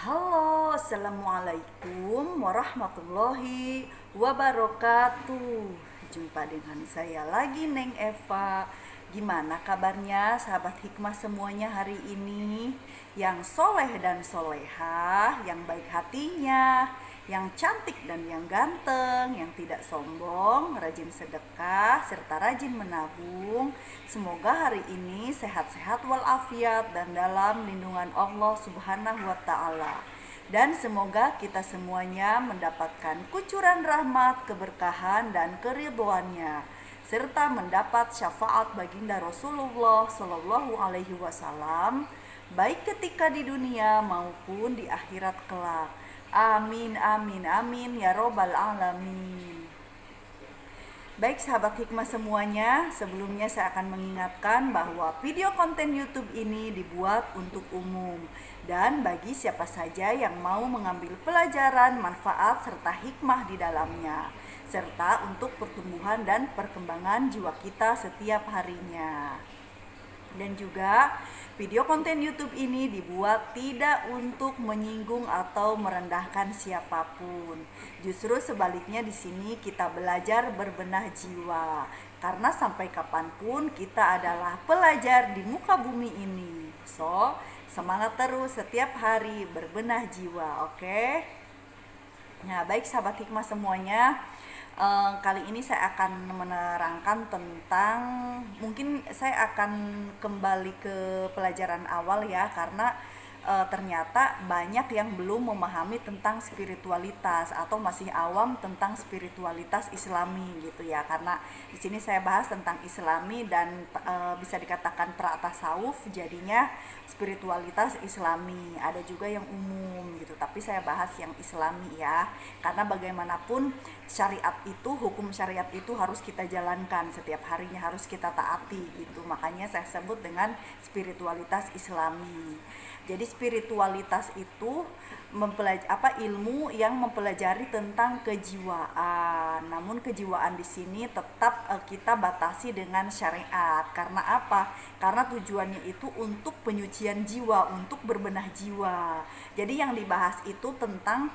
Halo, assalamualaikum warahmatullahi wabarakatuh. Jumpa dengan saya lagi, Neng Eva. Gimana kabarnya sahabat hikmah semuanya hari ini? Yang soleh dan solehah, yang baik hatinya, yang cantik dan yang ganteng, yang tidak sombong, rajin sedekah, serta rajin menabung. Semoga hari ini sehat-sehat walafiat dan dalam lindungan Allah Subhanahu wa Ta'ala. Dan semoga kita semuanya mendapatkan kucuran rahmat, keberkahan, dan keridhoannya, serta mendapat syafaat baginda Rasulullah Shallallahu Alaihi Wasallam, baik ketika di dunia maupun di akhirat kelak. Amin, amin, amin, ya robbal alamin. Baik sahabat hikmah semuanya, sebelumnya saya akan mengingatkan bahwa video konten YouTube ini dibuat untuk umum dan bagi siapa saja yang mau mengambil pelajaran, manfaat, serta hikmah di dalamnya, serta untuk pertumbuhan dan perkembangan jiwa kita setiap harinya. Dan juga video konten YouTube ini dibuat tidak untuk menyinggung atau merendahkan siapapun. Justru sebaliknya di sini kita belajar berbenah jiwa. Karena sampai kapanpun kita adalah pelajar di muka bumi ini. So, semangat terus setiap hari berbenah jiwa, oke? Nah, baik sahabat hikmah semuanya, kali ini saya akan menerangkan tentang, mungkin saya akan kembali ke pelajaran awal ya, karena ternyata banyak yang belum memahami tentang spiritualitas atau masih awam tentang spiritualitas Islami gitu ya. Karena di sini saya bahas tentang Islami dan bisa dikatakan pra-tasawuf, jadinya spiritualitas Islami. Ada juga yang umum gitu, tapi saya bahas yang Islami ya. Karena bagaimanapun syariat itu, hukum syariat itu harus kita jalankan setiap harinya, harus kita taati gitu. Makanya saya sebut dengan spiritualitas Islami. Jadi spiritualitas itu ilmu yang mempelajari tentang kejiwaan. Namun kejiwaan di sini tetap kita batasi dengan syariat. Karena apa? Karena tujuannya itu untuk penyucian jiwa, untuk berbenah jiwa. Jadi yang dibahas itu tentang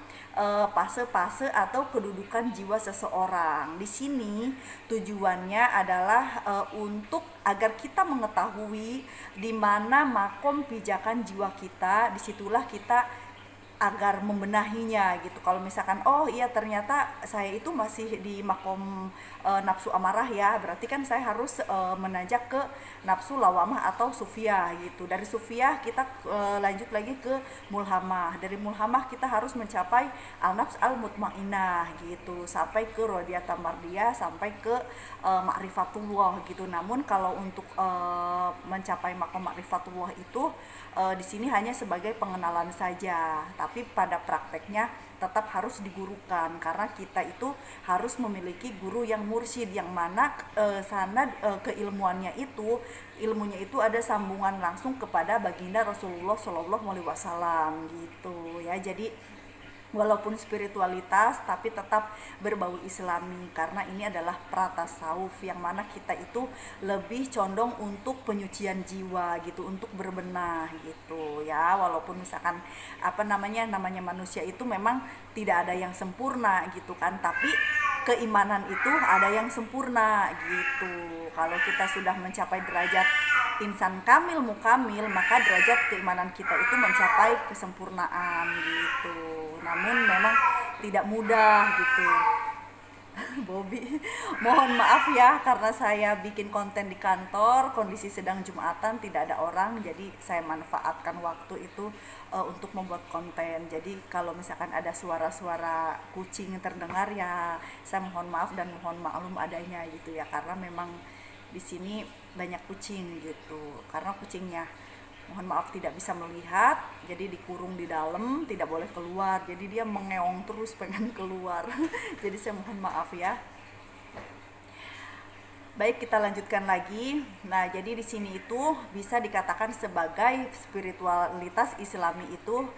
fase-fase atau kedudukan jiwa seseorang. Di sini tujuannya adalah untuk agar kita mengetahui di mana makom pijakan jiwa kita, disitulah kita agar membenahinya gitu. Kalau misalkan oh iya ternyata saya itu masih di makom nafsu amarah ya, berarti kan saya harus menanjak ke nafsu lawamah atau sufiyah gitu. Dari sufiyah kita lanjut lagi ke mulhamah. Dari mulhamah kita harus mencapai al nafs al mutmainah gitu, sampai ke rodiyata mardiyah, sampai ke ma'rifatullah gitu. Namun kalau untuk mencapai makom ma'rifatullah itu di sini hanya sebagai pengenalan saja, tapi pada prakteknya tetap harus digurukan karena kita itu harus memiliki guru yang mursyid, yang mana sanad keilmuannya itu, ilmunya itu ada sambungan langsung kepada baginda Rasulullah Shallallahu Alaihi Wasallam gitu ya. Jadi walaupun spiritualitas tapi tetap berbau islami, karena ini adalah pratasawuf yang mana kita itu lebih condong untuk penyucian jiwa gitu, untuk berbenah gitu ya. Walaupun misalkan namanya manusia itu memang tidak ada yang sempurna gitu kan, tapi keimanan itu ada yang sempurna gitu. Kalau kita sudah mencapai derajat insan kamil mukamil, maka derajat keimanan kita itu mencapai kesempurnaan gitu. Namun memang tidak mudah gitu. Bobby, mohon maaf ya karena saya bikin konten di kantor, kondisi sedang Jumatan, tidak ada orang, jadi saya manfaatkan waktu itu untuk membuat konten. Jadi kalau misalkan ada suara-suara kucing terdengar ya saya mohon maaf dan mohon maklum adanya gitu ya, karena memang di sini banyak kucing gitu. Karena kucingnya mohon maaf tidak bisa melihat, jadi dikurung di dalam, tidak boleh keluar, jadi dia mengeong terus pengen keluar. Jadi saya mohon maaf ya. Baik, kita lanjutkan lagi. Nah, jadi di sini itu bisa dikatakan sebagai spiritualitas Islami itu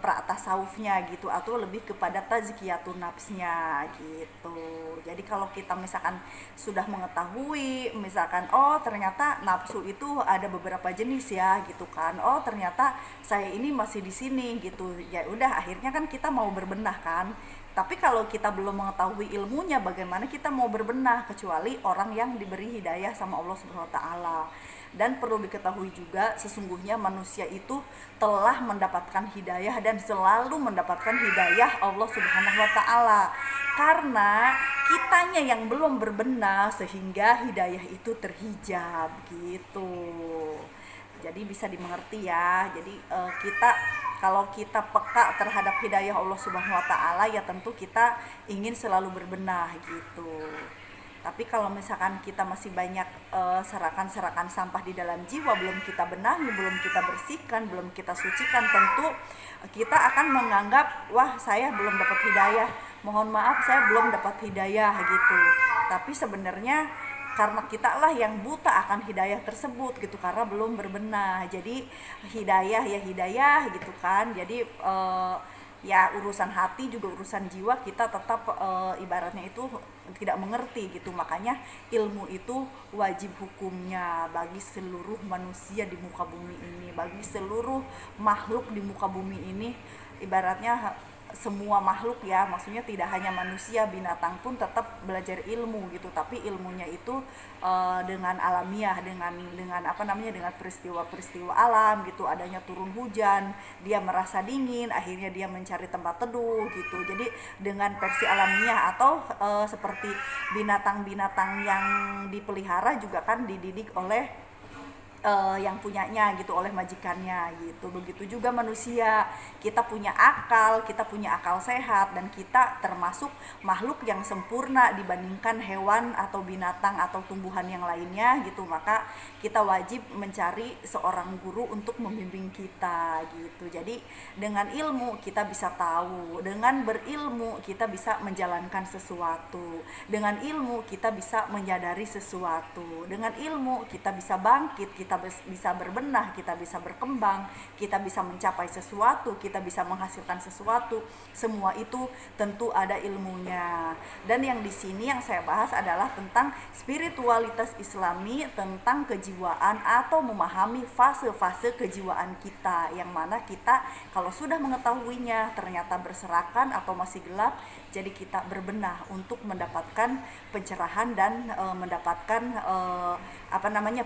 pra-tasawufnya gitu, atau lebih kepada tazkiyatun nafsnya gitu. Jadi kalau kita misalkan sudah mengetahui misalkan oh ternyata nafsu itu ada beberapa jenis ya gitu kan, oh ternyata saya ini masih di sini gitu, ya udah akhirnya kan kita mau berbenah kan. Tapi kalau kita belum mengetahui ilmunya, bagaimana kita mau berbenah kecuali orang yang diberi hidayah sama Allah Subhanahu wa taala. Dan perlu diketahui juga sesungguhnya manusia itu telah mendapatkan hidayah dan selalu mendapatkan hidayah Allah Subhanahu wa taala. Karena kitanya yang belum berbenah sehingga hidayah itu terhijab gitu. Jadi bisa dimengerti ya. Jadi kita kalau kita peka terhadap hidayah Allah Subhanahu wa taala, ya tentu kita ingin selalu berbenah gitu. Tapi kalau misalkan kita masih banyak serakan-serakan sampah di dalam jiwa, belum kita benahi, belum kita bersihkan, belum kita sucikan, tentu kita akan menganggap wah saya belum dapat hidayah, mohon maaf saya belum dapat hidayah gitu. Tapi sebenarnya karena kita lah yang buta akan hidayah tersebut gitu, karena belum berbenah. Jadi hidayah ya hidayah gitu kan. Jadi ya urusan hati juga urusan jiwa kita tetap ibaratnya itu tidak mengerti gitu. Makanya ilmu itu wajib hukumnya bagi seluruh manusia di muka bumi ini, bagi seluruh makhluk di muka bumi ini. Ibaratnya semua makhluk ya, maksudnya tidak hanya manusia, binatang pun tetap belajar ilmu gitu. Tapi ilmunya itu dengan alamiah, dengan apa namanya, dengan peristiwa-peristiwa alam gitu. Adanya turun hujan, dia merasa dingin, akhirnya dia mencari tempat teduh gitu. Jadi dengan versi alamiah. Atau seperti binatang-binatang yang dipelihara juga kan dididik oleh yang punyanya gitu, oleh majikannya gitu. Begitu juga manusia, kita punya akal sehat, dan kita termasuk makhluk yang sempurna dibandingkan hewan atau binatang atau tumbuhan yang lainnya gitu. Maka kita wajib mencari seorang guru untuk membimbing kita gitu. Jadi dengan ilmu kita bisa tahu, dengan berilmu kita bisa menjalankan sesuatu, dengan ilmu kita bisa menyadari sesuatu, dengan ilmu kita bisa bangkit, kita bisa berbenah, kita bisa berkembang, kita bisa mencapai sesuatu, kita bisa menghasilkan sesuatu. Semua itu tentu ada ilmunya. Dan yang di sini yang saya bahas adalah tentang spiritualitas Islami, tentang kejiwaan atau memahami fase-fase kejiwaan kita, yang mana kita kalau sudah mengetahuinya ternyata berserakan atau masih gelap, jadi kita berbenah untuk mendapatkan pencerahan dan mendapatkan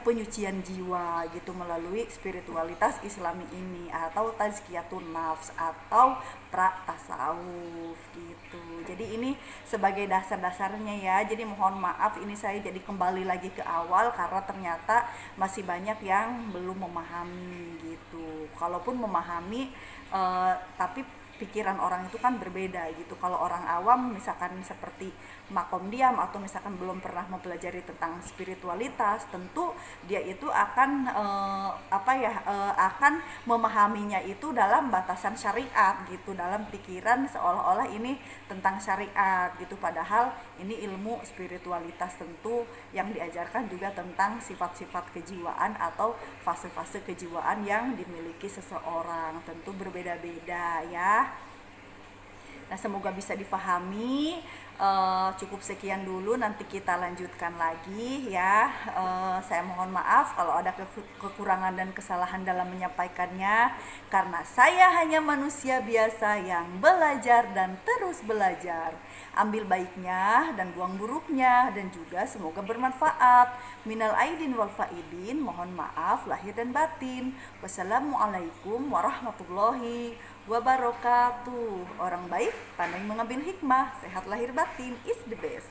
penyucian jiwa gitu melalui spiritualitas Islami ini, atau tazkiyatun nafs atau pra-tasawuf gitu. Jadi ini sebagai dasar-dasarnya ya. Jadi mohon maaf ini saya jadi kembali lagi ke awal karena ternyata masih banyak yang belum memahami gitu. Kalaupun memahami tapi pikiran orang itu kan berbeda gitu. Kalau orang awam misalkan seperti makom diam atau misalkan belum pernah mempelajari tentang spiritualitas, tentu dia itu akan akan memahaminya itu dalam batasan syariat gitu, dalam pikiran seolah-olah ini tentang syariat gitu, padahal ini ilmu spiritualitas tentu yang diajarkan juga tentang sifat-sifat kejiwaan atau fase-fase kejiwaan yang dimiliki seseorang, tentu berbeda-beda ya. Nah, semoga bisa difahami. Cukup sekian dulu, nanti kita lanjutkan lagi ya. Saya mohon maaf kalau ada kekurangan dan kesalahan dalam menyampaikannya, karena saya hanya manusia biasa yang belajar dan terus belajar. Ambil baiknya dan buang buruknya, dan juga semoga bermanfaat. Minal aidin wal faidin, mohon maaf lahir dan batin. Wassalamualaikum warahmatullahi wabarakatuh. Orang baik pandai mengambil hikmah, sehat lahir batin is the best.